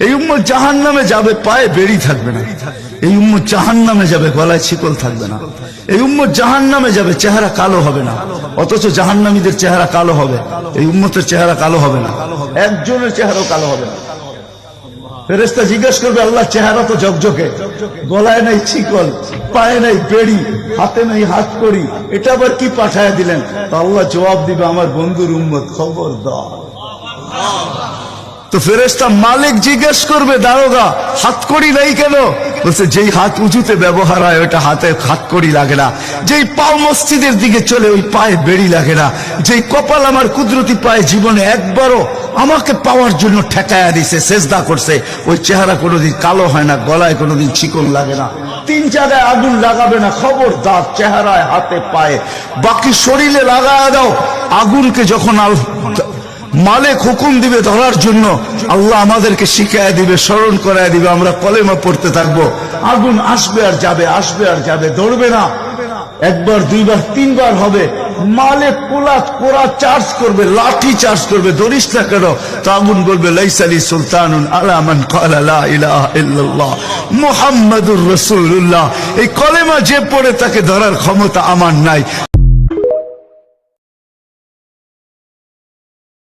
এই উম্মত জাহান্নামে যাবে, পায়ে বেড়ি থাকবে না। এই উম্মত জাহান্নামে যাবে, গলায় শিকল থাকবে না। এই উম্মত জাহান্নামে যাবে, চেহারা কালো হবে না। অথচ জাহান্নামীদের চেহারা কালো হবে, এই উম্মতের চেহারা কালো হবে না। একজনের চেহারাও কালো হবে না। ফেরেশতা জিজ্ঞেস করবে, আল্লাহ চেহারা তো ঝকঝকে, গলায় নাই শিকল, পায়ে নাই বেড়ি, হাতে নাই হাত করি, এটা আবার কি পাঠায় দিলেন? তো আল্লাহ জবাব দিবে, আমার বন্ধুর উম্মত, খবরদার। তো ফেরেশতা মালিক জিজ্ঞেস করবে, দারোগা হাত কড়ি নাই কেন? বলছে, যেই হাত উঁচুতে ব্যবহার হয় ওইটা হাতে হাত কড়ি লাগে না। যেই পাও মসজিদের দিকে চলে ওই পায়ে বেড়ি লাগে না। যেই কপাল আমার কুদরতি পায়ে জীবনে একবারও আমাকে পাওয়ার জন্য ঠেকায়া দিছে, সেজদা করছে, ওই চেহারা কোনোদিন কালো হয় না, গলায় কোনোদিন চিকন লাগে না, 3 জায়গায় আগুন লাগাবে না। খবরদার, চেহারায়, হাতে, পায়ে, বাকি শরীরে লাগায়া দাও। আগুনকে যখন মালিক হুকুম দিবে ধরার জন্য, আল্লাহ আমাদেরকে শিখায় দিবে, স্মরণ করায় দিবে, আমরা কলেমা পড়তে থাকবো। আগুন আসবে আর যাবে, আসবে আর যাবে, ধরবে না। একবার, দুইবার, 3 বার হবে। মালিক কোরা চার্জ করবে, লাঠি চার্জ করবে, ধরিস না কেন? তো আগুন বলবে, লাইসালি সুলতানুন আলা মান ক্বালা লা ইলাহা ইল্লাল্লাহ মুহাম্মাদুর রাসূলুল্লাহ। এই কলেমা যে পড়ে তাকে ধরার ক্ষমতা আমার নাই।